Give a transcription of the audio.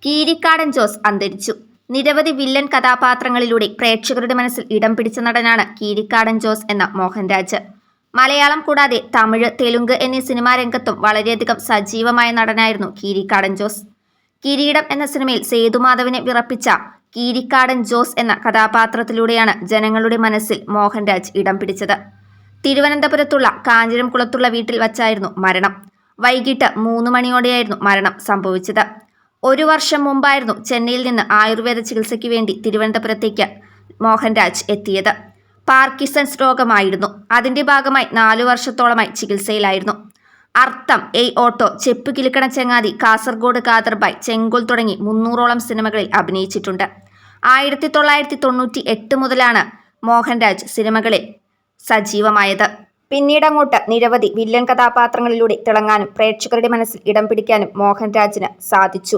കീരിക്കാടൻ ജോസ് അന്തരിച്ചു. നിരവധി വില്ലൻ കഥാപാത്രങ്ങളിലൂടെ പ്രേക്ഷകരുടെ മനസ്സിൽ ഇടം പിടിച്ച നടനാണ് കീരിക്കാടൻ ജോസ് എന്ന മോഹൻരാജ്. മലയാളം കൂടാതെ തമിഴ്, തെലുങ്ക് എന്നീ സിനിമാ രംഗത്തും വളരെയധികം സജീവമായ നടനായിരുന്നു കീരിക്കാടൻ ജോസ്. കിരീടം എന്ന സിനിമയിൽ സേതുമാധവനെ വിറപ്പിച്ച കീരിക്കാടൻ ജോസ് എന്ന കഥാപാത്രത്തിലൂടെയാണ് ജനങ്ങളുടെ മനസ്സിൽ മോഹൻരാജ് ഇടം പിടിച്ചത്. തിരുവനന്തപുരത്തുള്ള കാഞ്ഞിരംകുളത്തുള്ള വീട്ടിൽ വച്ചായിരുന്നു മരണം. വൈകിട്ട് 3 മണിയോടെയായിരുന്നു മരണം സംഭവിച്ചത്. 1 വർഷം മുമ്പായിരുന്നു ചെന്നൈയിൽ നിന്ന് ആയുർവേദ ചികിത്സയ്ക്ക് വേണ്ടി തിരുവനന്തപുരത്തേക്ക് മോഹൻരാജ് എത്തിയത്. പാർക്കിൻസൺസ് രോഗമായിരുന്നു. അതിന്റെ ഭാഗമായി 4 വർഷത്തോളമായി ചികിത്സയിലായിരുന്നു. അർത്ഥം, എയ് ഓട്ടോ, ചെപ്പ് കിലുക്കണ ചങ്ങാതി, കാസർഗോഡ് കാദർബായ്, ചെങ്കോൽ തുടങ്ങി 300ഓളം സിനിമകളിൽ അഭിനയിച്ചിട്ടുണ്ട്. 1998 മുതലാണ് മോഹൻരാജ് സിനിമകളിൽ സജീവമായത്. പിന്നീടങ്ങോട്ട് നിരവധി വില്ലൻ കഥാപാത്രങ്ങളിലൂടെ തിളങ്ങാനും പ്രേക്ഷകരുടെ മനസ്സിൽ ഇടം പിടിക്കാനും മോഹൻരാജിന് സാധിച്ചു.